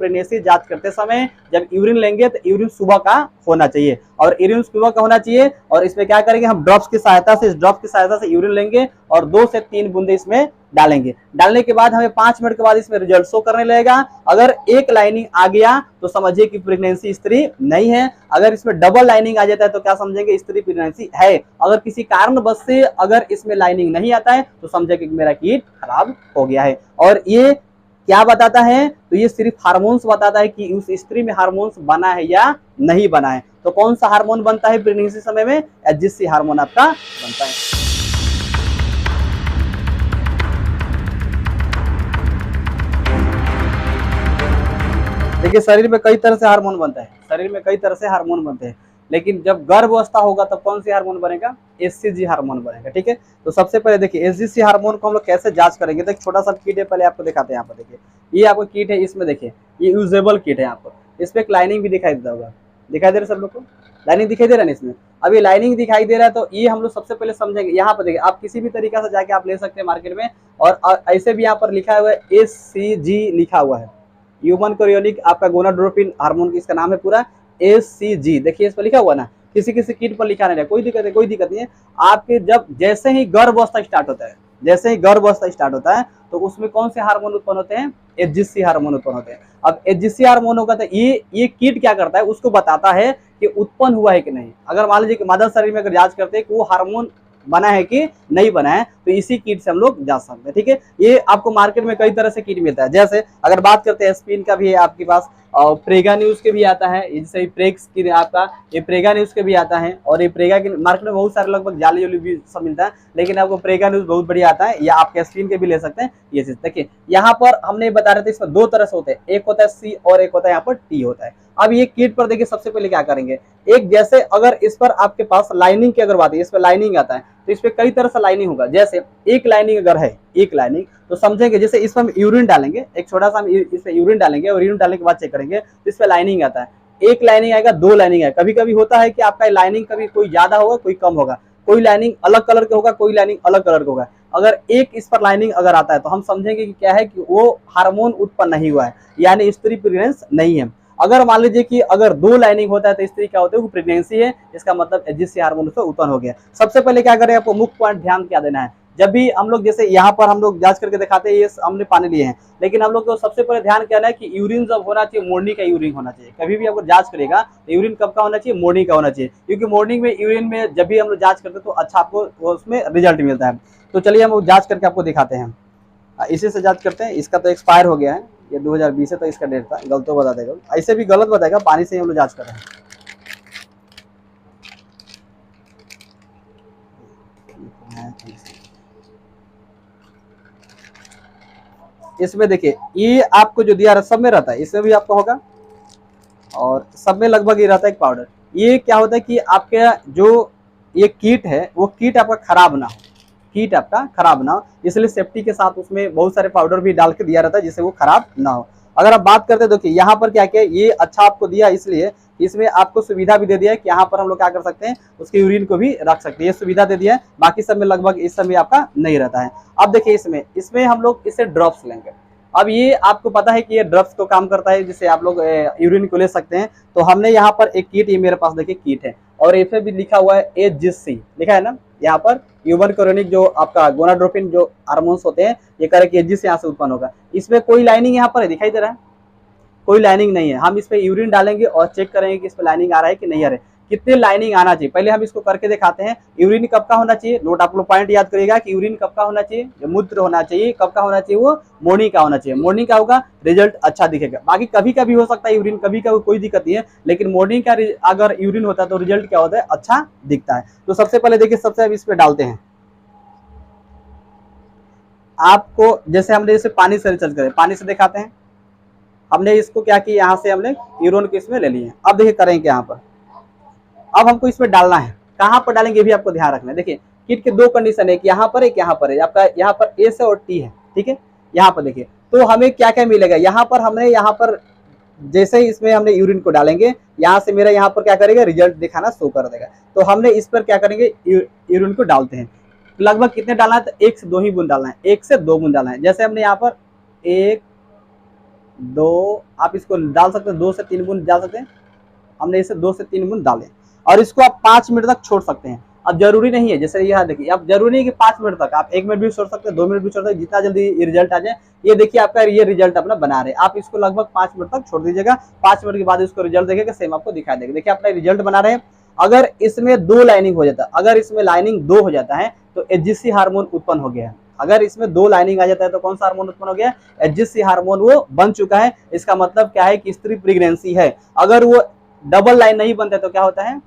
Pregnancy जांच करते समय जब यूरिन लेंगे तो यूरिन सुबह का होना चाहिए, और यूरिन सुबह का होना चाहिए। और इसमें क्या करेंगे, हम ड्रॉप्स की सहायता से, इस ड्रॉप की सहायता से यूरिन लेंगे और 2 से 3 बूंदे इसमें डालेंगे। डालने के बाद हमें 5 मिनट के बाद इसमें रिजल्ट शो करने लगेगा। अगर एक लाइनिंग आ गया तो समझिए कि प्रेगनेंसी स्त्री नहीं है। अगर इसमें डबल लाइनिंग आ जाता है तो क्या समझेंगे, स्त्री प्रेगनेंसी है। अगर किसी कारणवश से अगर इसमें लाइनिंग नहीं आता है तो समझे कि मेरा किट खराब हो गया है। और ये क्या बताता है, तो ये सिर्फ हार्मोन्स बताता है कि उस स्त्री में हार्मोन्स बना है या नहीं बना है। तो कौन सा हार्मोन बनता है प्रेगनेंसी समय में, एचजीसी हार्मोन आपका बनता है। देखिए शरीर में कई तरह से हार्मोन बनता है, शरीर में कई तरह से हार्मोन बनते हैं, लेकिन जब गर्भ अवस्था होगा तब कौन सी हार्मोन बनेगा, एचसीजी हार्मोन बनेगा। ठीक है, तो सबसे पहले देखिए एचजीसी हार्मोन को हम लोग कैसे जांच करेंगे। तो छोटा सा किट है, पहले आपको दिखाते हैं। यहाँ पर देखिए, ये आपका किट है, इसमें देखिए ये यूजेबल किट है। यहाँ पर इस पे एक लाइनिंग भी दिखाई देता होगा, दिखाई दे रहा है सब लोग को, लाइनिंग दिखाई दे रहा है इसमें। अब ये लाइनिंग दिखाई दे रहा है तो ये हम लोग सबसे पहले समझेंगे। यहाँ पर देखिए, आप किसी भी तरीका से जाके आप ले सकते हैं मार्केट में, और ऐसे भी यहाँ पर लिखा हुआ है एचसीजी लिखा हुआ है, ह्यूमन कोरियोनिक आपका गोनाडोट्रोपिन हार्मोन, इसका नाम है पूरा एचसीजी। देखिए इस पर लिखा हुआ ना, किसी किसी किट पर लिखा नहीं है, कोई दिक्कत है, कोई दिक्कत नहीं है। आपके जब जैसे ही गर्भ अवस्था स्टार्ट होता है, जैसे ही गर्भ अवस्था स्टार्ट होता है तो उसमें कौन से हार्मोन उत्पन्न होते हैं, एचजीसी हार्मोन उत्पन्न होते हैं। अब एचजीसी हार्मोन होगा तो ये किट क्या करता है, उसको बताता है कि उत्पन्न हुआ है कि नहीं। अगर मान लीजिए कि मदर शरीर में अगर जांच करते हैं कि वो हार्मोन बना है कि नहीं बना है, तो इसी किट से हम लोग जा सकते हैं। ठीक है, ये आपको मार्केट में कई तरह से किट मिलता है। जैसे अगर बात करते हैं स्पिन का भी है आपके पास, और प्रेगा न्यूज के भी आता है, जैसे प्रेक्स की आपका ये प्रेगा न्यूज के भी आता है। और ये प्रेगा के मार्केट में बहुत सारे लगभग जाली जोली भी सब मिलता है, लेकिन आपको प्रेगा न्यूज बहुत बढ़िया आता है, या आपके स्पिन के भी ले सकते हैं। ये चीज देखिए, यहाँ पर हमने बता रहे थे इसमें 2 तरह से होते हैं, एक होता है सी और एक होता है यहाँ पर टी होता है। अब ये किट पर देखिए सबसे पहले क्या करेंगे, एक जैसे अगर इस पर आपके पास लाइनिंग की अगर बात है, इस पर लाइनिंग आता है तो इस पे कई तरह से लाइनिंग होगा। जैसे एक लाइनिंग अगर है, एक लाइनिंग, तो समझेंगे जैसे इस पर हम यूरिन डालेंगे, एक छोटा सा हम इस पे यूरिन डालेंगे और यूरिन डालने के बाद चेक करेंगे तो इस पे लाइनिंग आता है। एक लाइनिंग आएगा, 2 लाइनिंग है, कभी कभी होता है कि आपका लाइनिंग कभी कोई ज्यादा होगा कोई कम होगा, कोई लाइनिंग अलग कलर का होगा, कोई लाइनिंग अलग कलर का होगा। अगर एक इस पर लाइनिंग अगर आता है तो हम समझेंगे कि क्या है कि वो हार्मोन उत्पन्न नहीं हुआ है, यानी स्त्री प्रेग्नेंस नहीं है। अगर मान लीजिए कि अगर 2 लाइनिंग होता है तो स्त्री क्या होता है, वो प्रेगनेंसी है, इसका मतलब एचजीसी हार्मोन से उत्पन्न हो गया। सबसे पहले क्या करें, आपको मुख्य पॉइंट ध्यान क्या देना है, जब भी हम लोग जैसे यहाँ पर हम लोग जांच करके दिखाते हैं, ये हमने पानी लिए हैं, लेकिन हम लोग को सबसे पहले ध्यान क्या है कि यूरिन जब होना चाहिए मॉर्निंग का यूरिन होना चाहिए। कभी भी अगर जांच करेगा तो यूरिन कब का होना चाहिए, मॉर्निंग का होना चाहिए, क्योंकि मॉर्निंग में यूरिन में जब भी हम लोग जांच करते हैं तो अच्छा आपको उसमें रिजल्ट मिलता है। तो चलिए हम जांच करके आपको दिखाते हैं, इसी से जांच करते हैं। इसका तो एक्सपायर हो गया है, ये 2020 है तो इसका डेट था, गलत तो बता देगा, ऐसे भी गलत बताएगा, पानी से हम लोग जांच कर रहे हैं। इसमें देखिए ये आपको जो दिया सब में रहता है, इसमें भी आपका होगा, और सब में लगभग ये रहता है एक पाउडर। ये क्या होता है कि आपके जो ये किट है वो किट आपका खराब ना हो, किट आपका खराब ना हो, इसलिए सेफ्टी के साथ उसमें बहुत सारे पाउडर भी डाल के दिया रहता है जिससे वो खराब ना हो। अगर आप बात करते हैं देखिए यहाँ पर क्या क्या ये अच्छा आपको दिया, इसलिए इसमें आपको सुविधा भी दे दिया है कि यहाँ पर हम लोग क्या कर सकते हैं, उसके यूरिन को भी रख सकते हैं, ये सुविधा दे दिया है। बाकी सब में लगभग इस समय आपका नहीं रहता है। अब देखिए इसमें हम लोग इससे ड्रॉप्स लेंगे। अब ये आपको पता है कि ये ड्रग्स को काम करता है, जिससे आप लोग यूरिन को ले सकते हैं। तो हमने यहाँ पर एक किट, ये मेरे पास देखिए किट है, और इस पे भी लिखा हुआ है एचजीसी लिखा है ना, यहाँ पर ह्यूमन कोरियोनिक जो आपका गोनाडोट्रोपिन जो हार्मोन्स होते हैं, ये करे कि एचजीसी यहाँ से उत्पन्न होगा। इसमें कोई लाइनिंग यहाँ पर दिखाई दे रहा है, कोई लाइनिंग नहीं है। हम इस पे यूरिन डालेंगे और चेक करेंगे कि इस पे लाइनिंग आ रहा है कि नहीं आ रहा है, कितने लाइनिंग आना चाहिए। पहले हम इसको करके दिखाते हैं। यूरिन कब का होना चाहिए, नोट आप लोग पॉइंट याद करिएगा कि यूरिन कब का होना चाहिए, जो मूत्र होना चाहिए कब का होना चाहिए, वो मॉर्निंग का होना चाहिए। मॉर्निंग का होगा रिजल्ट अच्छा दिखेगा। बाकी कभी कभी हो सकता है यूरिन, कभी कभी कोई दिक्कत नहीं है, लेकिन मॉर्निंग का अगर यूरिन होता है तो रिजल्ट क्या होता है, अच्छा दिखता है। तो सबसे पहले देखिए, सबसे अब इस पे डालते हैं आपको, जैसे हमने इसे पानी से रिसर्च करें, पानी से दिखाते हैं। हमने इसको क्या किया, यहाँ से हमने यूरिन को इसमें ले लिए। अब देखिए करेंगे यहाँ पर, अब हमको इसमें डालना है, कहाँ पर डालेंगे भी आपको ध्यान रखना है। देखिए किट के 2 कंडीशन है, एक यहाँ पर एक यहाँ पर है, आपका यहाँ पर ए से और टी है, ठीक है। यहाँ पर देखिए तो हमें क्या क्या मिलेगा, यहाँ पर हमने यहाँ पर जैसे ही इसमें हमने यूरिन को डालेंगे, यहाँ से मेरा यहाँ पर क्या करेगा, रिजल्ट दिखाना शो कर देगा। तो हमने इस पर क्या करेंगे, यूरिन को डालते हैं। लगभग कितने डालना है, तो 1 से 2 ही बूंद डालना है, 1 से 2 बूंद डालना है। जैसे हमने यहाँ पर 1 2, आप इसको डाल सकते हैं, 2 से 3 बूंद डाल सकते हैं। हमने इसे 2 से 3 बूंद डाले और इसको आप 5 मिनट तक छोड़ सकते हैं। अब जरूरी नहीं है, जैसे यहाँ देखिए, अब जरूरी नहीं कि 5 मिनट तक, आप 1 मिनट भी छोड़ सकते हैं, 2 मिनट भी छोड़ सकते हैं, जितना जल्दी ये रिजल्ट आ जाए। ये देखिए आपका ये रिजल्ट अपना बना रहे, आप इसको लगभग 5 मिनट तक छोड़ दीजिएगा। 5 मिनट के बाद इसको रिजल्ट देखेगा, सेम आपको दिखाई देगा। देखिए अपना रिजल्ट बना रहे हैं। अगर इसमें 2 लाइनिंग हो जाता है, अगर इसमें लाइनिंग 2 हो जाता है तो एचजीसी हार्मोन उत्पन्न हो गया है। अगर इसमें 2 लाइनिंग आ जाता है तो कौन सा हार्मोन उत्पन्न हो गया? एचजीसी हार्मोन वो बन चुका है। इसका मतलब क्या है कि स्त्री प्रेगनेंसी है। अगर वो डबल लाइन नहीं बनता तो क्या होता है?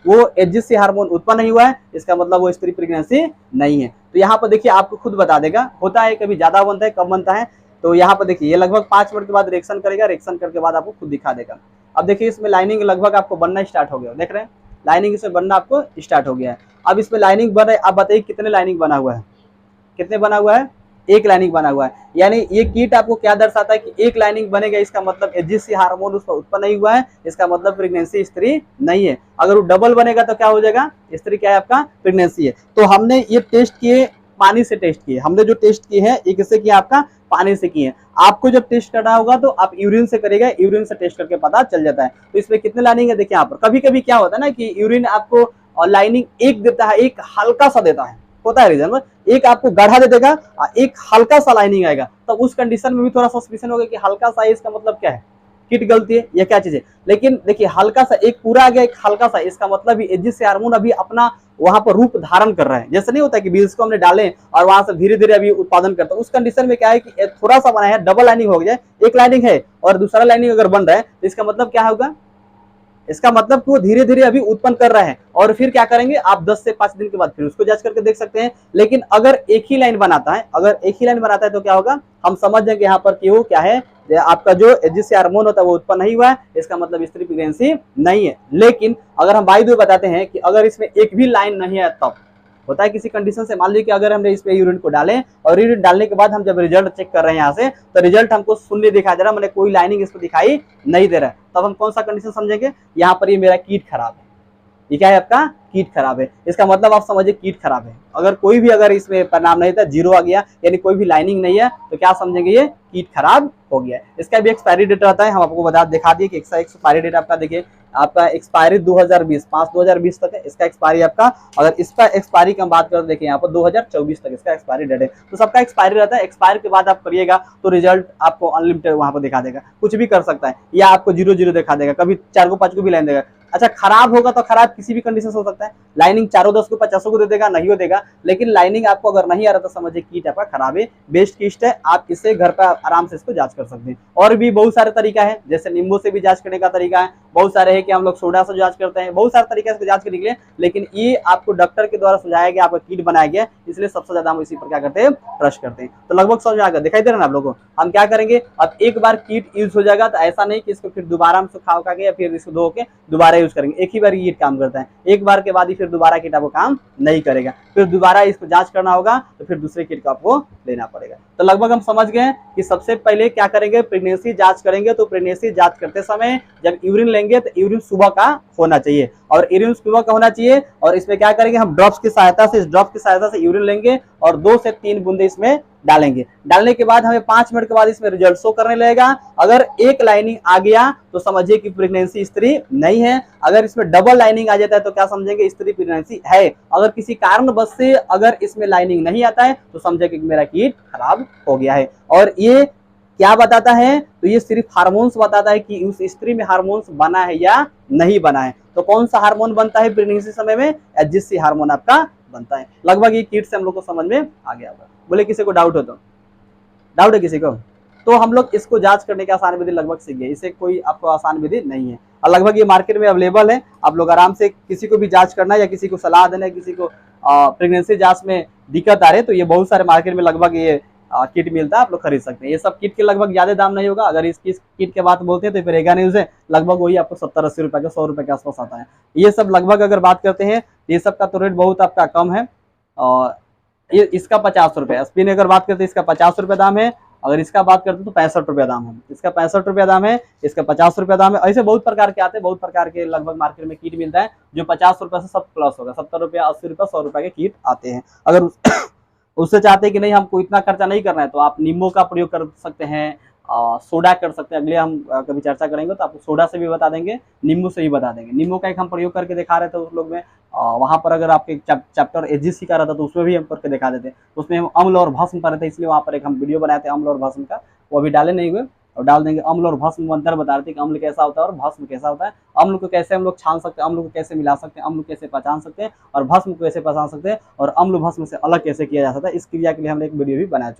वो एचजीसी हार्मोन उत्पन्न नहीं हुआ है, इसका मतलब वो स्त्री प्रेगनेंसी नहीं है। तो यहाँ पर देखिए आपको खुद बता देगा, होता है कभी ज्यादा बनता है, कम बनता है। तो यहाँ पर देखिए ये लगभग 5 मिनट के बाद रिएक्शन करेगा, रिएक्शन करके बाद आपको खुद दिखा देगा। अब देखिए इसमें लाइनिंग लगभग आपको बनना स्टार्ट हो गया, देख रहे हैं लाइनिंग इसमें बनना आपको स्टार्ट हो गया है। अब इसमें लाइनिंग बन रहा है, आप बताइए कितने लाइनिंग बना हुआ है? कितने बना हुआ है? 1 लाइनिंग बना हुआ है। यानी ये किट आपको क्या दर्शाता है कि 1 लाइनिंग बनेगा, इसका मतलब एचजीसी हार्मोन उसका उत्पन्न नहीं हुआ है, इसका मतलब प्रेगनेंसी स्त्री नहीं है। अगर वो डबल बनेगा तो क्या हो जाएगा? स्त्री क्या है आपका? प्रेगनेंसी है। तो हमने ये टेस्ट किए, पानी से टेस्ट किए, हमने जो टेस्ट किए हैं ये किससे किया? आपका पानी से किए। आपको जब टेस्ट करना होगा तो आप यूरिन से करेगा, यूरिन से टेस्ट करके पता चल जाता है। तो इसमें कितने लाइनिंग है देखिए यहाँ पर। कभी कभी क्या होता है ना कि यूरिन आपको लाइनिंग 1 देता है, 1 हल्का सा देता है, होता है रीजन, एक आपको गाढ़ा दे देगा, एक हल्का सा लाइनिंग आएगा। तब उस कंडीशन में भी थोड़ा सस्पिशन होगा कि हल्का सा, इसका मतलब क्या है? किट गलती है या क्या चीज है। लेकिन देखिए हल्का सा, एक पूरा आ गया, एक हल्का सा, इसका मतलब एचजीसी हार्मोन अभी अपना वहां पर रूप धारण कर रहा है। जैसे नहीं होता कि बीज को हमने डाले और वहां से धीरे धीरे अभी उत्पादन करता है, उस कंडीशन में क्या है कि थोड़ा सा बना है, डबल लाइनिंग हो गया, 1 लाइनिंग है और दूसरा लाइनिंग अगर बन रहा है तो इसका मतलब क्या होगा? इसका मतलब कि वो धीरे धीरे अभी उत्पन्न कर रहा है। और फिर क्या करेंगे आप? 10 से 5 दिन के बाद फिर उसको जांच करके देख सकते हैं। लेकिन अगर एक ही लाइन बनाता है, अगर एक ही लाइन बनाता है तो क्या होगा? हम समझ जाएंगे यहाँ पर कि वो क्या है, आपका जो एचजीसी हार्मोन होता है वो उत्पन्न नहीं हुआ है, इसका मतलब स्त्री प्रेगनेंसी नहीं है। लेकिन अगर हम बाय द वे बताते हैं कि अगर इसमें एक भी लाइन नहीं है, तब होता है किसी कंडीशन से, मान लीजिए कि अगर हमने इसमें यूरिन को डालें और यूरिन डालने के बाद हम जब रिजल्ट चेक कर रहे हैं यहाँ से, तो रिजल्ट हमको शून्य दिखाई दे रहा है, मैंने कोई लाइनिंग इसको दिखाई नहीं दे रहा है, तब हम कौन सा कंडीशन समझेंगे? यहाँ पर ये मेरा कीट खराब है। ये क्या है आपका? कीट खराब है। इसका मतलब आप समझिए कीट खराब है। अगर कोई भी अगर इसमें परिणाम नहीं था, 0 आ गया, यानी कोई भी लाइनिंग नहीं है, तो क्या समझेंगे? ये कीट खराब हो गया है। इसका भी एक्सपायरी डेट रहता है, हम आपको दिखा दिए कि एक्सपायरी डेट आपका देखिए, आपका एक्सपायरी 2020 5 2020 तक है इसका एक्सपायरी आपका। अगर इसका एक्सपायरी की हम बात करें तो देखिए यहाँ पर 2024 तक इसका एक्सपायरी डेट है। तो सबका एक्सपायरी रहता है, एक्सपायर के बाद आप करिएगा तो रिजल्ट आपको अनलिमिटेड वहां पर दिखा देगा, कुछ भी कर सकता है, या आपको 0 दिखा देगा, कभी 4 को 5 को भी लाइन देगा। अच्छा खराब होगा तो खराब किसी भी कंडीशन से हो सकता है, लाइनिंग 4 10 को 50 को दे देगा, नहीं हो देगा। लेकिन लाइनिंग आपको अगर नहीं आ रहा तो समझिए कीट आपका खराब है। बेस्ट कीस्ट है, आप इसे घर पर आराम से इसको जांच कर सकते हैं। और भी बहुत सारे तरीका है, जैसे नींबू से भी जांच करने का तरीका है, बहुत सारे है कि हम लोग सोडा से जांच करते हैं, बहुत सारे तरीके से जांच करने के लिए। लेकिन ये आपको डॉक्टर के द्वारा सुझाया गया, आपका कीट बनाया गया, इसलिए सबसे ज्यादा हम इसी पर क्या करते हैं? ट्रस्ट करते हैं। तो लगभग समझ में आ गया, दिखाई दे रहा है ना आप लोगों को। हम क्या करेंगे, अब एक बार कीट यूज हो जाएगा तो ऐसा नहीं कि इसको फिर दोबारा हम सुखा उखा के या फिर इसको धो के दोबारा यूज करेंगे। एक ही बार कीट काम करता है, एक बार के बाद ही फिर दोबारा कीट आपको काम नहीं करेगा, फिर दोबारा इसको जांच करना होगा, तो फिर दूसरे कीट को आपको लेना पड़ेगा। तो लगभग हम समझ गए कि सबसे पहले क्या करेंगे, प्रेगनेंसी जांच करेंगे। तो प्रेगनेंसी जांच करते समय जब यूरिन लेंगे तो यूरिन सुबह का होना चाहिए, और यूरिन सुबह का होना चाहिए। और इसमें क्या करेंगे, हम ड्रॉप्स की सहायता से, इस ड्रॉप की सहायता से यूरिन लेंगे और 2 से 3 बूंदे इसमें डालेंगे। डालने के बाद हमें 5 मिनट के बाद इसमें रिजल्ट शो करने लगेगा। अगर 1 लाइनिंग आ गया तो समझिए कि प्रेगनेंसी स्त्री नहीं है। अगर इसमें डबल लाइनिंग आ जाता है तो क्या समझेंगे? स्त्री प्रेगनेंसी है। अगर किसी कारणवश से अगर इसमें लाइनिंग नहीं आता है तो समझे कि मेरा कीट खराब हो गया है। और ये क्या बताता है? तो ये सिर्फ हार्मोन्स बताता है कि उस स्त्री में हार्मोन्स बना है या नहीं बना है। तो कौन सा हार्मोन बनता है प्रेगनेंसी समय में? एचजीसी हार्मोन आपका बनता है। लगभग ये कीट से हम लोग को समझ में आ गया होगा। बोले किसी को डाउट हो तो? डाउट है किसी को? तो हम लोग इसको जांच करने की आसान विधि लगभग सीख गए, इसे कोई आपको आसान विधि नहीं है, और लगभग ये मार्केट में अवेलेबल है। आप लोग आराम से किसी को भी जांच करना या किसी को सलाह देना, किसी को प्रेगनेंसी जांच में दिक्कत आ रही है तो ये बहुत सारे मार्केट में लगभग ये किट मिलता है, आप लोग खरीद सकते हैं। ये सब किट के लगभग ज्यादा दाम नहीं होगा। अगर इसकी किट के बात बोलते हैं तो फिर न्यूज है, लगभग वही आपको 70-80 रुपए का, 100 रुपए के आसपास आता है। ये सब लगभग अगर बात करते हैं ये सब का तो रेट बहुत आपका कम है। और ये इसका 50 रुपए, स्पिन अगर बात करते हैं इसका 50 रुपए दाम है। अगर इसका बात करते हैं तो 65 रुपया दाम है, इसका 65 रुपया दाम है, इसका 50 रुपया दाम है। ऐसे बहुत प्रकार के आते हैं, बहुत प्रकार के लगभग मार्केट में किट मिलता है जो 50 रुपये से सब प्लस होगा, 70 रुपया, 80 रुपया, 100 रुपए के किट आते हैं। अगर उससे चाहते हैं कि नहीं हमको इतना खर्चा नहीं करना है तो आप नींबू का प्रयोग कर सकते हैं, सोडा कर सकते हैं, अगले हम कभी चर्चा करेंगे तो आपको सोडा से भी बता देंगे, नींबू से भी बता देंगे। नींबू का एक हम प्रयोग करके दिखा रहे थे उस लोग में, वहाँ पर अगर आपके चैप्टर एचजीसी का रहता तो उसमें भी हम करके दिखा देते। उसमें हम अम्ल और भस्म पर रहते, इसलिए वहाँ पर एक हम वीडियो बनाए थे अम्ल और भस्म का, वो अभी डाले नहीं हुए, और डाल देंगे। अम्ल और भस्म अंतर बता रहे थे कि अम्ल कैसा होता है और भस्म कैसा होता है, अम्ल को कैसे हम लोग छान सकते हैं, अम्ल को कैसे मिला सकते हैं, अम्ल कैसे पहचान सकते हैं, और भस्म को कैसे पहचान सकते हैं, और अम्ल भस्म से अलग कैसे किया जा सकता है, इस क्रिया के लिए हमने एक वीडियो भी बनाया।